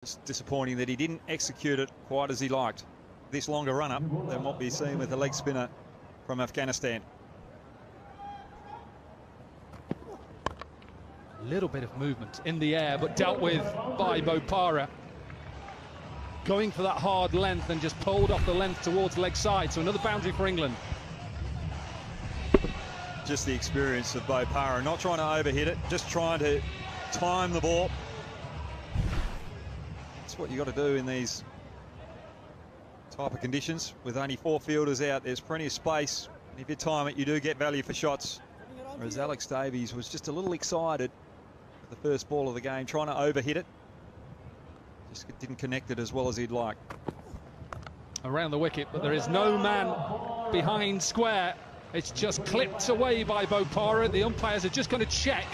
It's disappointing that he didn't execute it quite as he liked. This longer run-up than what we've seen with the leg spinner from Afghanistan. A little bit of movement in the air, but dealt with by Bopara. Going for that hard length and just pulled off the length towards leg side. So another boundary for England. Just the experience of Bopara, not trying to overhit it, just trying to time the ball. That's what you got to do in these type of conditions. With only 4 fielders out, there's plenty of space. If you time it, you do get value for shots. Whereas Alex Davies was just a little excited at the first ball of the game, trying to overhit it. Just didn't connect it as well as he'd like. Around the wicket, but there is no man behind square. It's just clipped away by Bopara. The umpires are just going to check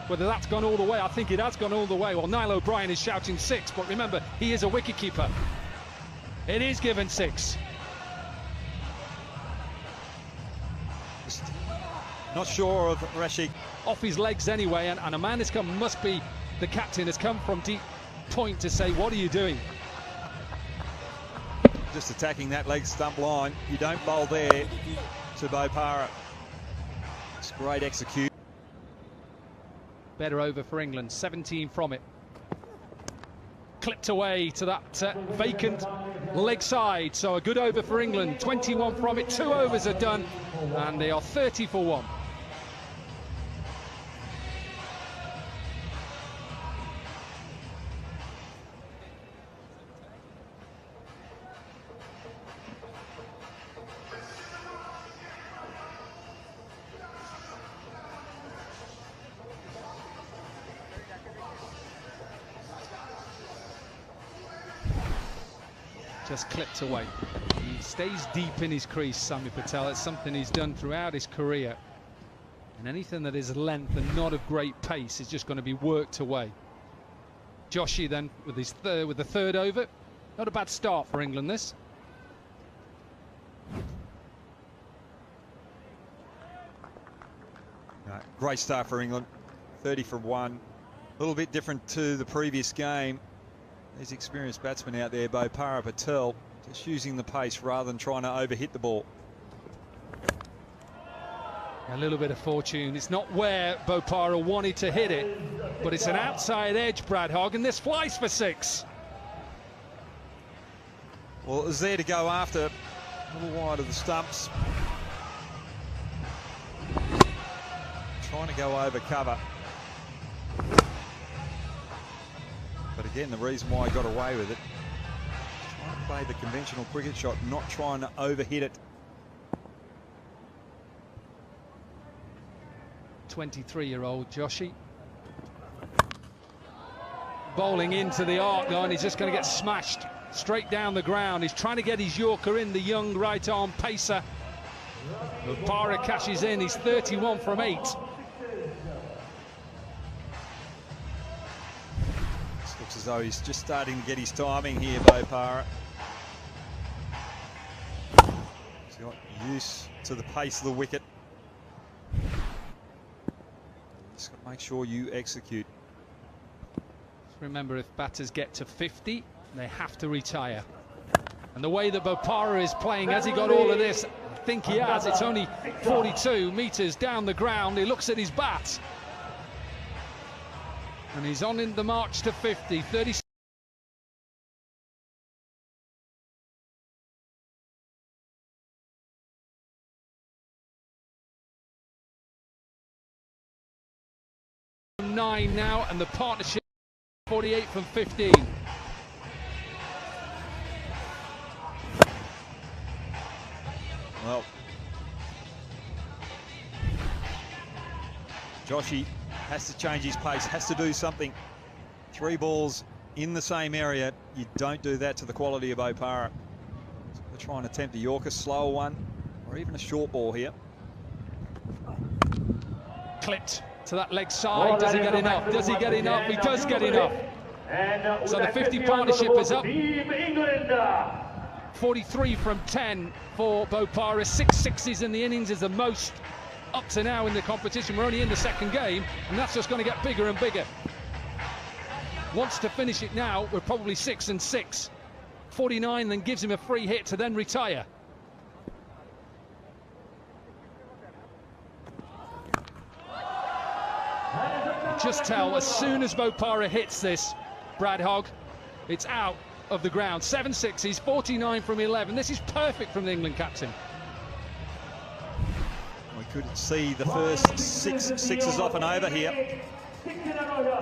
whether that's gone all the way. I think it has gone all the way. Well, Niall O'Brien is shouting 6, but remember, he is a wicketkeeper. It is given 6. Just not sure of Rashid. Off his legs anyway, and a man has come, must be the captain, has come from deep point to say, what are you doing? Just attacking that leg stump line. You don't bowl there to Bopara. It's great execution. Better over for England, 17 from it. Clipped away to that vacant leg side, so a good over for England. 21 from it, 2 overs are done, and they are 30 for 1. Just clipped away. He stays deep in his crease, Sami Patel. It's something he's done throughout his career. And anything that is length and not of great pace is just going to be worked away. Joshi then with the third over. Not a bad start for England, this. Great start for England. 30 for 1. A little bit different to the previous game. These experienced batsmen out there, Bopara, Patel, just using the pace rather than trying to overhit the ball. A little bit of fortune. It's not where Bopara wanted to hit it, but it's an outside edge, Brad Hogg, and this flies for 6. Well, it was there to go after, a little wide of the stumps. Trying to go over cover. But again, the reason why he got away with it, trying to play the conventional cricket shot, not trying to overhit it. 23-year-old Joshi. Bowling into the arc line, he's just going to get smashed straight down the ground. He's trying to get his Yorker in, the young right-arm pacer. Bopara cashes in, he's 31 from 8. Looks as though he's just starting to get his timing here, Bopara. He's got used to the pace of the wicket. Just got to make sure you execute. Just remember, if batters get to 50, they have to retire. And the way that Bopara is playing, has he got all of this? I think he has. It's only 42 metres down the ground. He looks at his bat. And he's on in the march to 50, 30. From 9 now, and the partnership 48 from 15. Well, Joshi has to change his pace, has to do something. 3 balls in the same area. You don't do that to the quality of Bopara. So we're trying to attempt a Yorker, slower one, or even a short ball here. Clipped to that leg side. Does he get enough? Does he get enough? He does get enough. So the 50 partnership is up. 43 from 10 for Bopara. 6 sixes in the innings is the most up to now in the competition. We're only in the second game, and that's just going to get bigger and bigger. wants to finish it now, we're probably 6 and 6. 49 then gives him a free hit to then retire. Just tell, as soon as Bopara hits this, Brad Hogg, it's out of the ground. 7 sixes, 49 from 11. This is perfect from the England captain. We could see the first sixes off and over here.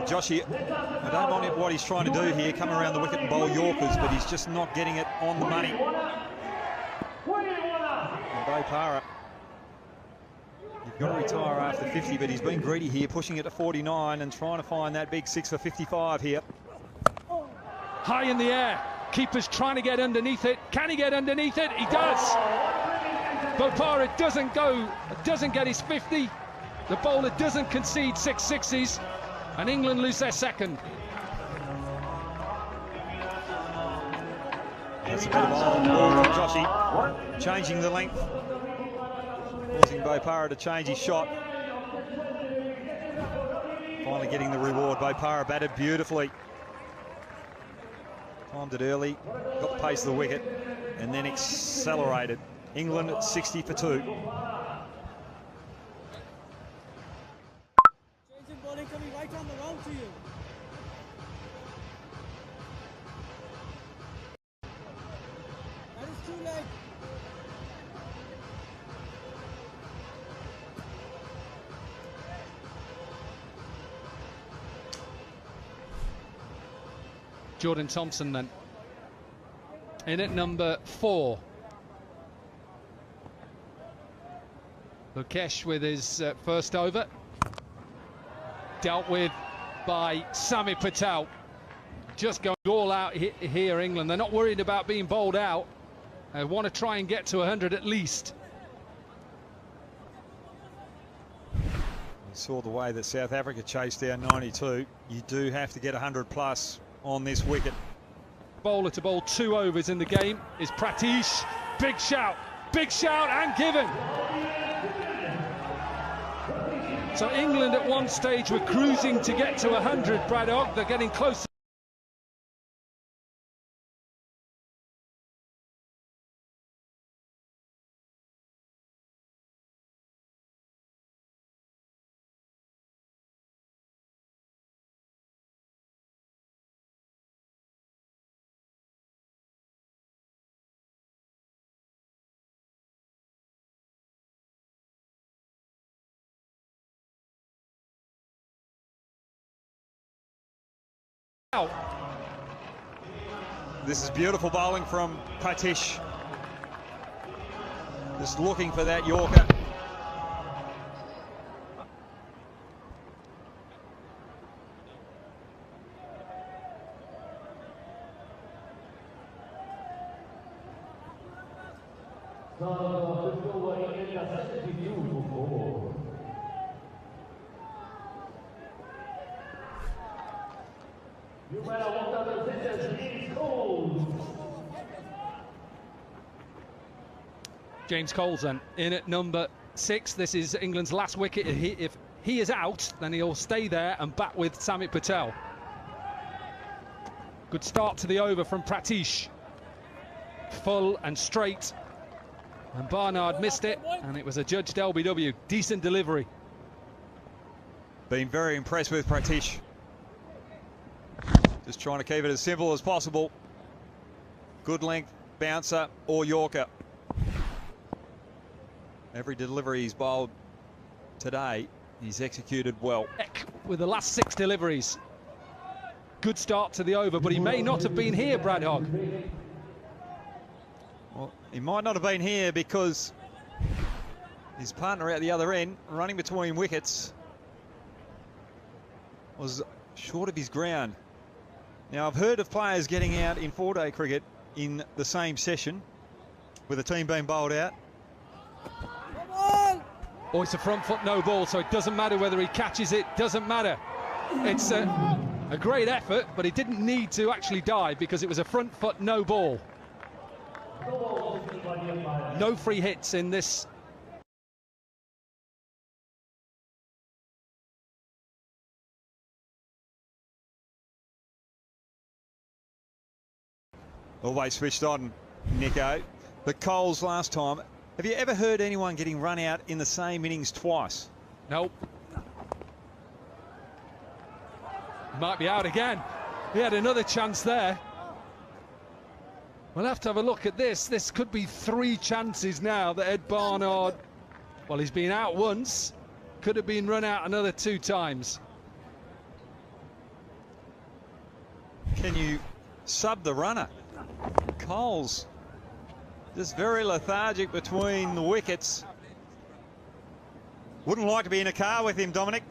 Joshy, I don't mind what he's trying to do here, come around the wicket and bowl Yorkers, but he's just not getting it on the money. And Bopara, you've got to retire after 50, but he's been greedy here, pushing it to 49 and trying to find that big 6 for 55 here. High in the air, keeper's trying to get underneath it. Can he get underneath it? He does. Bopara doesn't get his 50. The bowler doesn't concede 6 sixes, and England lose their second. That's a bit of a ball from Joshy, changing the length, causing Bopara to change his shot. Finally getting the reward. Bopara batted beautifully. Timed it early, got the pace of the wicket, and then accelerated. England at 60 for 2. Changing bowling coming right on the round to you. That is 2 leg. Jordan Thompson then in at number 4. Lukesh with his first over, dealt with by Sami Patel. Just going all out here, England. They're not worried about being bowled out. They want to try and get to 100 at least. You saw the way that South Africa chased down 92. You do have to get 100 plus on this wicket. Bowler to bowl 2 overs in the game is Pratish. Big shout and given. So England at one stage were cruising to get to 100, Brad Hogg. They're getting closer. This is beautiful bowling from Pratish. Just looking for that Yorker. James Cole's then in at number 6. This is England's last wicket. If he is out, then he'll stay there and bat with Samit Patel. Good start to the over from Pratish. Full and straight. And Barnard missed it, and it was a judged LBW. Decent delivery. Been very impressed with Pratish. Just trying to keep it as simple as possible. Good length, bouncer or Yorker. Every delivery he's bowled today, he's executed well. With the last 6 deliveries. Good start to the over, but he may not have been here, Brad Hogg. Well, he might not have been here because his partner at the other end, running between wickets, was short of his ground. Now, I've heard of players getting out in 4-day cricket in the same session with a team being bowled out. Oh, it's a front foot no ball, so it doesn't matter whether he catches it, doesn't matter. It's a great effort, but he didn't need to actually dive because it was a front foot no ball. No free hits in this Always switched on, Nico. But Coles last time, have you ever heard anyone getting run out in the same innings twice? Nope. Might be out again. He had another chance there. We'll have to have a look at this. This could be 3 chances now that Ed Barnard, well, he's been out once, could have been run out another 2 times. Can you sub the runner? Coles just very lethargic between the wickets. Wouldn't like to be in a car with him, Dominic.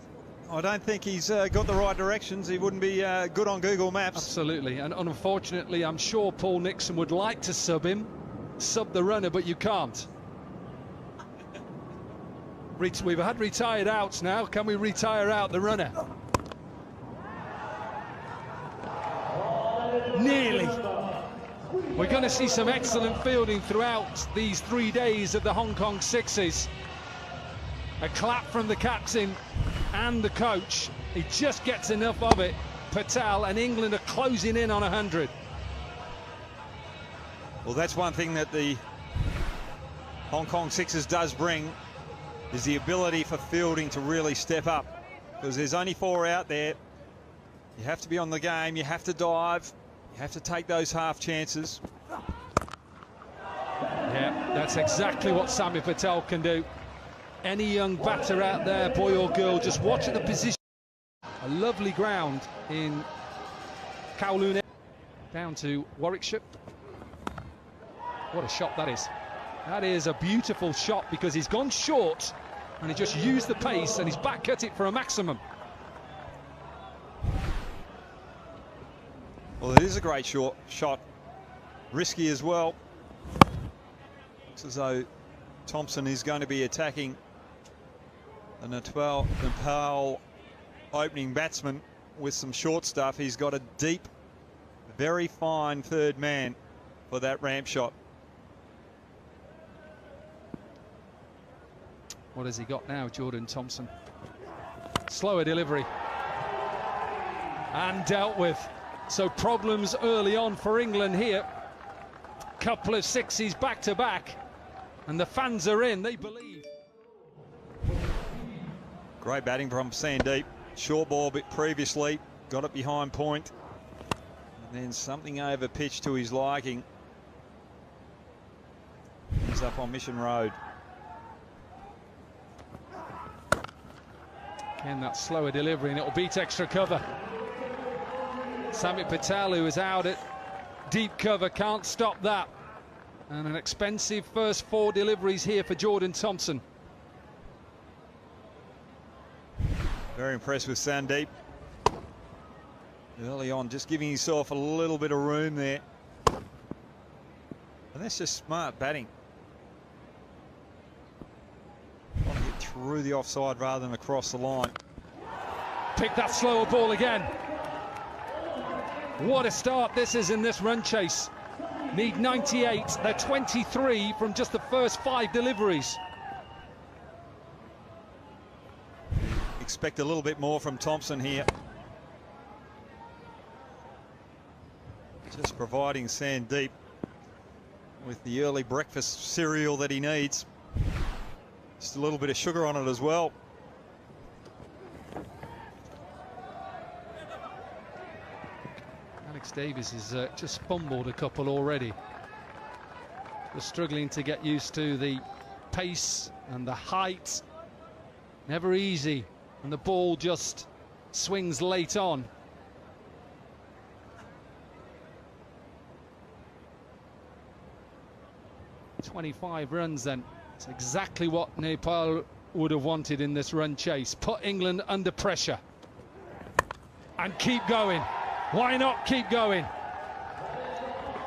I don't think he's got the right directions. He wouldn't be good on Google Maps. Absolutely, and unfortunately, I'm sure Paul Nixon would like to sub him, sub the runner, but you can't. We've had retired outs now. Can we retire out the runner? Nearly. We're going to see some excellent fielding throughout these 3 days of the Hong Kong Sixes. A clap from the captain and the coach. He just gets enough of it. Patel, and England are closing in on 100. Well, that's one thing that the Hong Kong Sixers does bring, is the ability for fielding to really step up. Because there's only 4 out there. You have to be on the game, you have to dive, you have to take those half chances. Yeah, that's exactly what Sami Patel can do. Any young batter out there, boy or girl, just watch at the position. A lovely ground in Kowloon. Down to Warwickshire. What a shot that is. That is a beautiful shot because he's gone short and he just used the pace and he's back cut it for a maximum. Well, it is a great shot. Risky as well. Looks as though Thompson is going to be attacking the Nepal opening batsman with some short stuff. He's got a deep, very fine third man for that ramp shot. What has he got now, Jordan Thompson? Slower delivery. And dealt with. So problems early on for England here. Couple of sixes back to back. And the fans are in, they believe. Great batting from Sandeep. Short ball bit previously, got it behind point. And then something over pitch to his liking. He's up on Mission Road. Again, that slower delivery, and it'll beat extra cover. Sami Patel, who is out at deep cover, can't stop that. And an expensive first 4 deliveries here for Jordan Thompson. Very impressed with Sandeep. Early on, just giving himself a little bit of room there. And that's just smart batting. Trying to get through the offside rather than across the line. Pick that slower ball again. What a start this is in this run chase. Need 98, they're 23 from just the first 5 deliveries. Expect a little bit more from Thompson here. Just providing Sandeep with the early breakfast cereal that he needs. Just a little bit of sugar on it as well. Alex Davies has just fumbled a couple already. Just struggling to get used to the pace and the height. Never easy, and the ball just swings late on. "25 runs then. It's exactly what Nepal would have wanted in this run chase. Put England under pressure. And keep going. Why not keep going?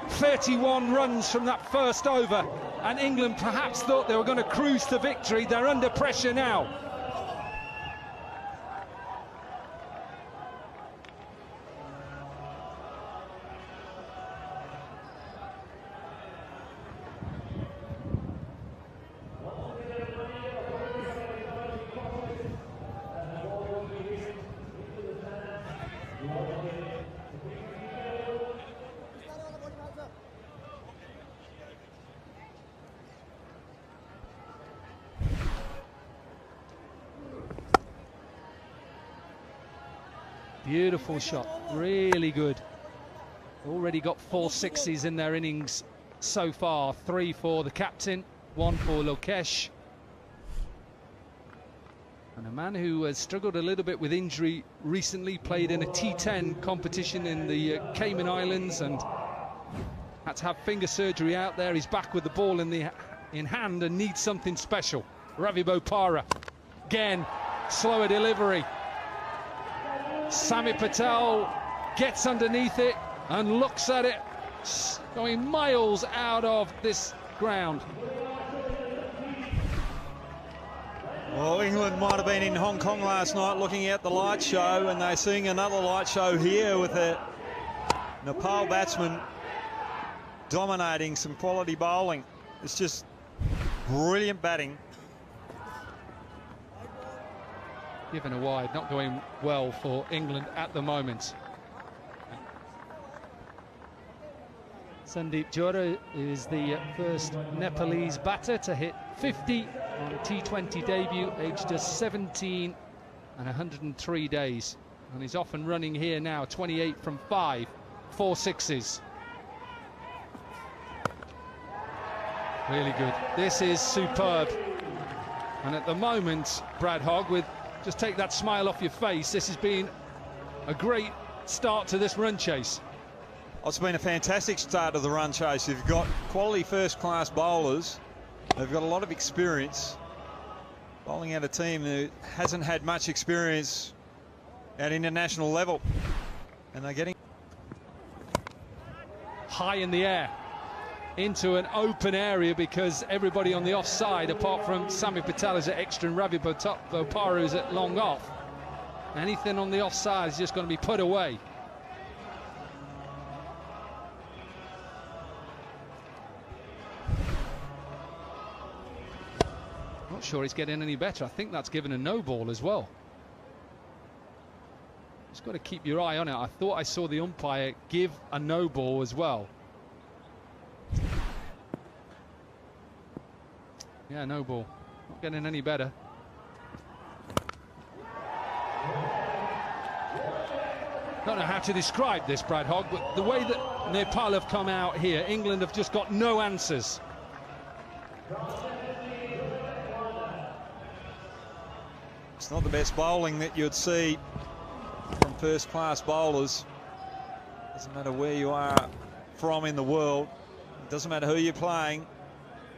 31 runs from that first over, and England perhaps thought they were going to cruise to victory. They're under pressure now. Beautiful shot, really good. Already got 4 sixes in their innings so far. 3 for the captain, 1 for Lokesh. And a man who has struggled a little bit with injury recently, played in a T10 competition in the Cayman Islands and had to have finger surgery out there. He's back with the ball in hand and needs something special. Ravi Bopara, again, slower delivery. Sami Patel gets underneath it and looks at it, going miles out of this ground. Well, England might have been in Hong Kong last night looking at the light show, and they're seeing another light show here with a Nepal batsman dominating some quality bowling. It's just brilliant batting. Given a wide, not going well for England at the moment. Sandeep Johra is the first Nepalese batter to hit 50 on T20 debut, aged just 17 and 103 days. And he's off and running here now, 28 from 5, 4 sixes. Really good. This is superb. And at the moment, Brad Hogg, just take that smile off your face, this has been a great start to this run chase. It's been a fantastic start to the run chase. You've got quality first-class bowlers. They've got a lot of experience. Bowling out a team that hasn't had much experience at international level. And they're getting high in the air into an open area because everybody on the offside, apart from Sami Patel, is at extra and Ravi Bopara is at long off. Anything on the offside is just going to be put away. Not sure he's getting any better. I think that's given a no ball as well. Just got to keep your eye on it. I thought I saw the umpire give a no ball as well. Yeah, no ball. Not getting any better. Don't know how to describe this, Brad Hogg, but the way that Nepal have come out here, England have just got no answers. It's not the best bowling that you'd see from first-class bowlers. Doesn't matter where you are from in the world. It doesn't matter who you're playing.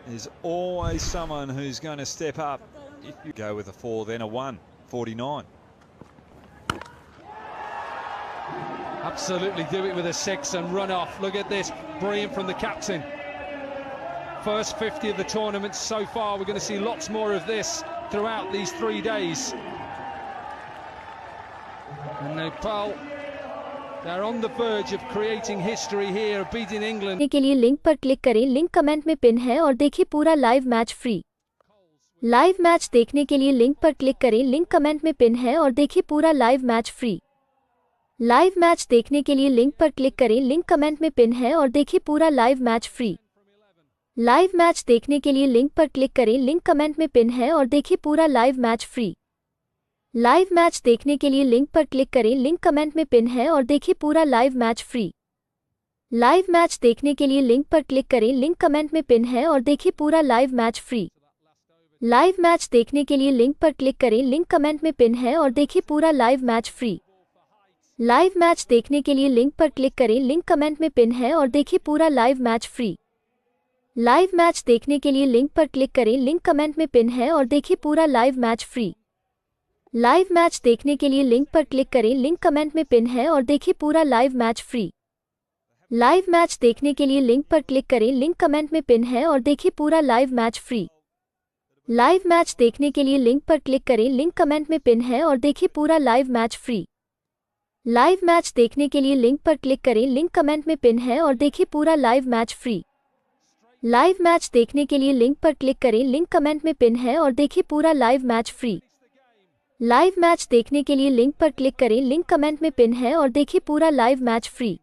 There's always someone who's going to step up. If you go with a 4, then a 1, 49. Absolutely do it with a 6 and run off. Look at this, brilliant from the captain. First 50 of the tournament so far. We're going to see lots more of this throughout these 3 days. And Nepal, they're on the verge of creating history here, beating England. के लिए link पर click करें, link comment में pin है और देखिए पूरा live match free. Live match देखने के लिए लिंक पर क्लिक करें, लिंक कमेंट में पिन है और देखिए पूरा live match free. Live match देखने के लिए लिंक पर क्लिक करें, लिंक कमेंट में पिन है और देखिए पूरा live match free. Live match देखने के लिए लिंक पर क्लिक करें, लिंक कमेंट में पिन है और देखिए पूरा live match free. Live match देखने के लिए लिंक पर क्लिक करें, लिंक कमेंट में पिन है और देखिए पूरा live match free. Live match देखने के लिए लिंक पर क्लिक करें, लिंक कमेंट में पिन है और देखिए पूरा live match free. Live match देखने के लिए लिंक पर क्लिक करें, लिंक कमेंट में पिन है और देखिए पूरा live match free. Live match देखने के लिए लिंक पर क्लिक करें, लिंक कमेंट में पिन है और देखिए पूरा live match free. Live match देखने के लिए लिंक पर क्लिक करें, लिंक कमेंट में पिन है और देखिए पूरा live match free. Live match देखने के लिए लिंक पर क्लिक करें, लिंक कमेंट में पिन है और देखिए पूरा live match free. Live match देखने के लिए लिंक पर क्लिक करें, लिंक कमेंट में पिन है और देखिए पूरा live match free. Live match देखने के लिए लिंक पर क्लिक करें, लिंक कमेंट में पिन है और देखिए पूरा live match free. Live match देखने के लिए लिंक पर क्लिक करें, लिंक कमेंट में पिन है और देखिए पूरा live match free. Live match देखने के लिए लिंक पर क्लिक करें, लिंक कमेंट में पिन है और देखिए पूरा live match free. Live match देखने के लिए लिंक पर क्लिक करें, लिंक कमेंट में पिन है और देखिए पूरा लाइव मैच फ्री।